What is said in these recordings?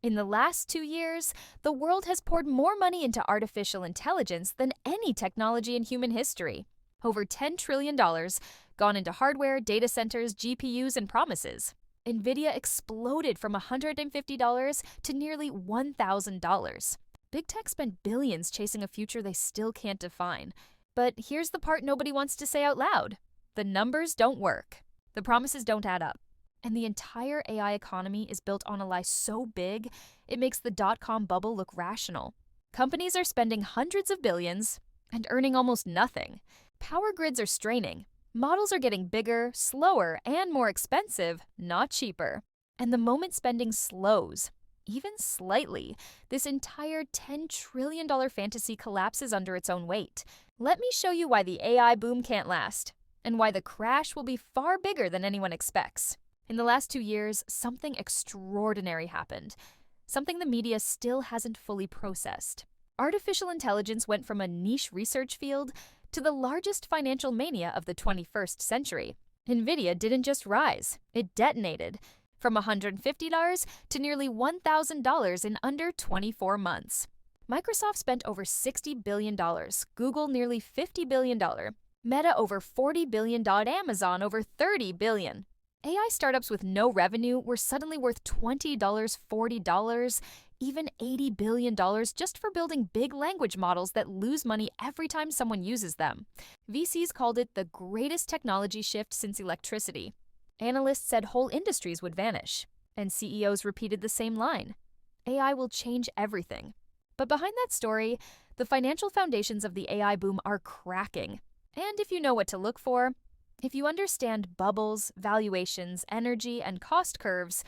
In the last 2 years, the world has poured more money into artificial intelligence than any technology in human history. Over $10 trillion gone into hardware, data centers, GPUs, and promises. Nvidia exploded from $150 to nearly $1,000. Big tech spent billions chasing a future they still can't define. But here's the part nobody wants to say out loud. The numbers don't work. The promises don't add up. And the entire AI economy is built on a lie so big, it makes the dot-com bubble look rational. Companies are spending hundreds of billions and earning almost nothing. Power grids are straining. Models are getting bigger, slower, and more expensive, not cheaper. And the moment spending slows, even slightly, this entire $10 trillion fantasy collapses under its own weight. Let me show you why the AI boom can't last, and why the crash will be far bigger than anyone expects. In the last 2 years, something extraordinary happened. Something the media still hasn't fully processed. Artificial intelligence went from a niche research field to the largest financial mania of the 21st century. Nvidia didn't just rise, it detonated. From $150 to nearly $1,000 in under 24 months. Microsoft spent over $60 billion, Google nearly $50 billion, Meta over $40 billion, Amazon over $30 billion. AI startups with no revenue were suddenly worth $20, $40, even $80 billion just for building big language models that lose money every time someone uses them. VCs called it the greatest technology shift since electricity. Analysts said whole industries would vanish, and CEOs repeated the same line. AI will change everything. But behind that story, the financial foundations of the AI boom are cracking. And if you know what to look for, if you understand bubbles, valuations, energy, and cost curves,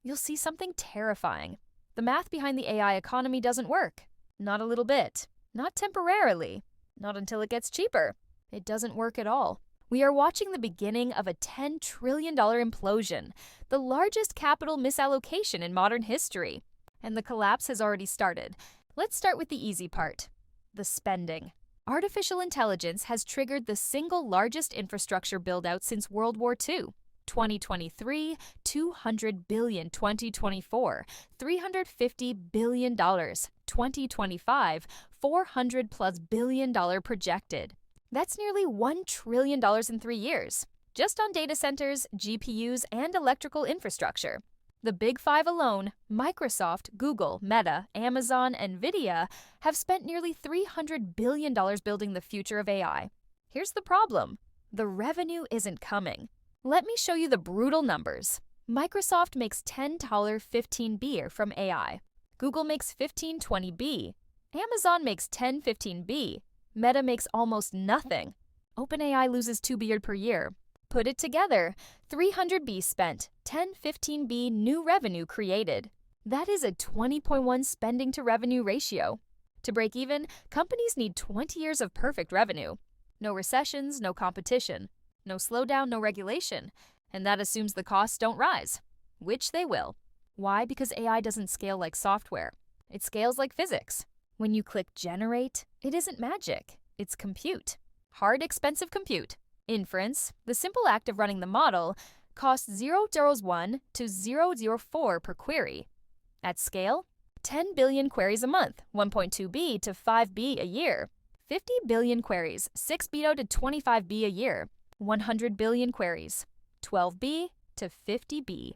you'll see something terrifying. The math behind the AI economy doesn't work. Not a little bit. Not temporarily. Not until it gets cheaper. It doesn't work at all. We are watching the beginning of a $10 trillion implosion, the largest capital misallocation in modern history. And the collapse has already started. Let's start with the easy part, the spending. Artificial intelligence has triggered the single largest infrastructure build-out since World War II. 2023, $200 billion. 2024, $350 billion. 2025, $400+ billion projected. That's nearly $1 trillion in 3 years, just on data centers, GPUs, and electrical infrastructure. The Big Five alone, Microsoft, Google, Meta, Amazon, and Nvidia, have spent nearly $300 billion building the future of AI. Here's the problem. The revenue isn't coming. Let me show you the brutal numbers. Microsoft makes $10.15B from AI. Google makes $15.20B. Amazon makes $10.15B. Meta makes almost nothing. OpenAI loses $2 billion per year. Put it together, 300B spent, 1015B new revenue created. That is a 20.1 spending to revenue ratio. To break even, companies need 20 years of perfect revenue. No recessions, no competition. No slowdown, no regulation. And that assumes the costs don't rise, which they will. Why? Because AI doesn't scale like software. It scales like physics. When you click generate, it isn't magic. It's compute. Hard, expensive compute. Inference, the simple act of running the model, costs 0.01 to 0.04 per query. At scale, 10 billion queries a month, 1.2B to 5B a year. 50 billion queries, 6B to 25B a year. 100 billion queries, 12B to 50B.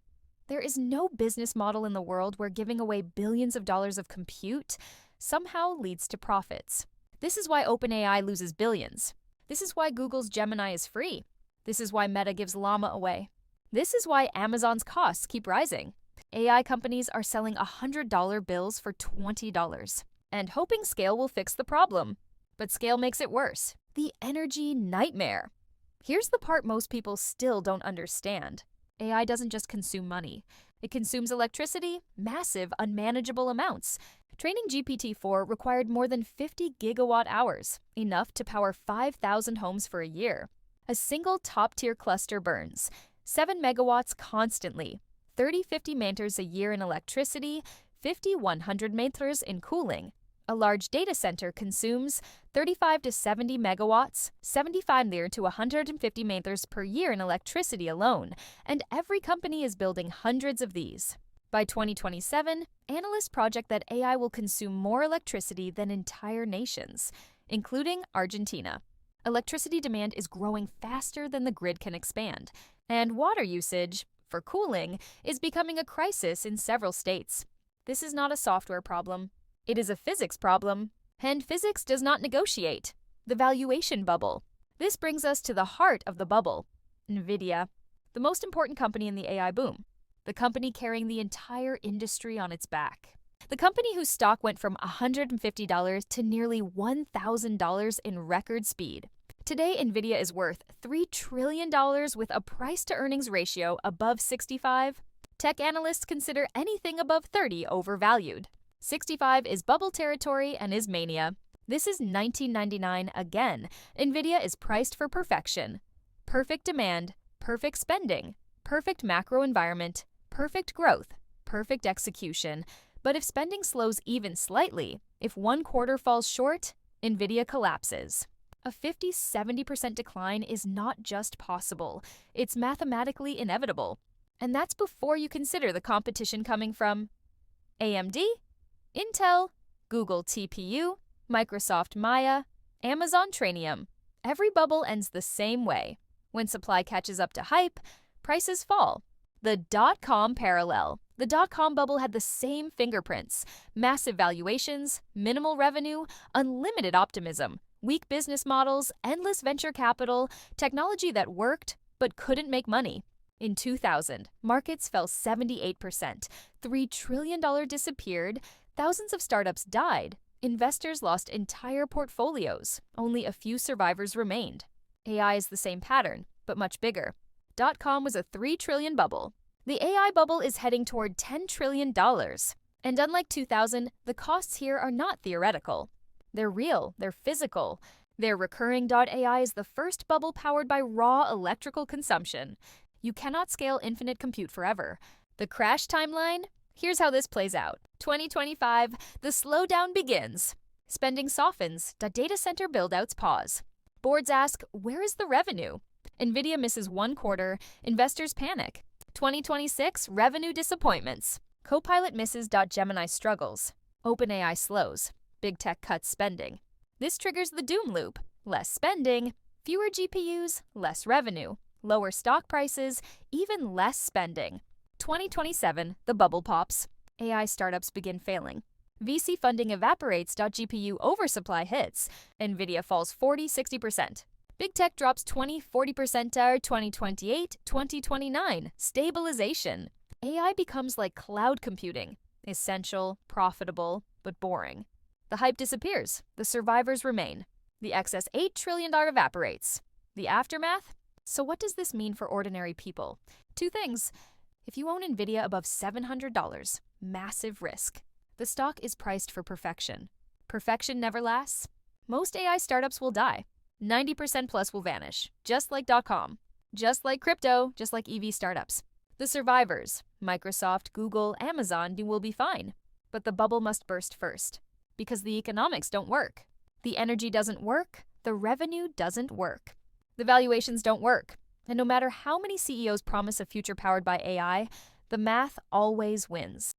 There is no business model in the world where giving away billions of dollars of compute somehow leads to profits. This is why OpenAI loses billions. This is why Google's Gemini is free. This is why Meta gives Llama away. This is why Amazon's costs keep rising. AI companies are selling $100 bills for $20 and hoping scale will fix the problem. But scale makes it worse. The energy nightmare. Here's the part most people still don't understand. AI doesn't just consume money. It consumes electricity, massive, unmanageable amounts. Training GPT-4 required more than 50 gigawatt hours, enough to power 5,000 homes for a year. A single top-tier cluster burns 7 megawatts constantly, 30-50 meters a year in electricity, 50-100 meters in cooling. A large data center consumes 35 to 70 megawatts, 75 near to 150 meters per year in electricity alone, and every company is building hundreds of these. By 2027, analysts project that AI will consume more electricity than entire nations, including Argentina. Electricity demand is growing faster than the grid can expand, and water usage, for cooling, is becoming a crisis in several states. This is not a software problem. It is a physics problem, and physics does not negotiate. The valuation bubble. This brings us to the heart of the bubble. Nvidia, the most important company in the AI boom. The company carrying the entire industry on its back. The company whose stock went from $150 to nearly $1,000 in record speed. Today, Nvidia is worth $3 trillion with a price-to-earnings ratio above 65. Tech analysts consider anything above 30 overvalued. 65 is bubble territory and is mania. This is 1999 again. Nvidia is priced for perfection. Perfect demand, perfect spending, perfect macro environment, perfect growth, perfect execution. But if spending slows even slightly, if one quarter falls short, Nvidia collapses. A 50-70% decline is not just possible, it's mathematically inevitable. And that's before you consider the competition coming from AMD, Intel, Google TPU, Microsoft Maya, Amazon Trainium. Every bubble ends the same way. When supply catches up to hype, prices fall. The dot-com parallel. The dot-com bubble had the same fingerprints: massive valuations, minimal revenue, unlimited optimism, weak business models, endless venture capital, technology that worked but couldn't make money. In 2000, markets fell 78%, $3 trillion disappeared, thousands of startups died, investors lost entire portfolios, only a few survivors remained. AI is the same pattern, but much bigger. Dot-com was a $3 trillion bubble. The AI bubble is heading toward $10 trillion. And unlike 2000, the costs here are not theoretical. They're real, they're physical. Their recurring .ai is the first bubble powered by raw electrical consumption. You cannot scale infinite compute forever. The crash timeline? Here's how this plays out. 2025, the slowdown begins. Spending softens, data center buildouts pause. Boards ask, where is the revenue? Nvidia misses one quarter, investors panic. 2026, revenue disappointments. Copilot misses. Gemini struggles. OpenAI slows. Big tech cuts spending. This triggers the doom loop. Less spending, fewer GPUs, less revenue, lower stock prices, even less spending. 2027, the bubble pops. AI startups begin failing. VC funding evaporates. GPU oversupply hits. Nvidia falls 40-60%. Big tech drops 20-40% to 2028, 2029. Stabilization. AI becomes like cloud computing. Essential, profitable, but boring. The hype disappears. The survivors remain. The excess $8 trillion evaporates. The aftermath? So what does this mean for ordinary people? Two things. If you own Nvidia above $700, massive risk. The stock is priced for perfection. Perfection never lasts. Most AI startups will die. 90% plus will vanish, just like .com, just like crypto, just like EV startups. The survivors, Microsoft, Google, Amazon, will be fine. But the bubble must burst first, because the economics don't work. The energy doesn't work, the revenue doesn't work. The valuations don't work. And no matter how many CEOs promise a future powered by AI, the math always wins.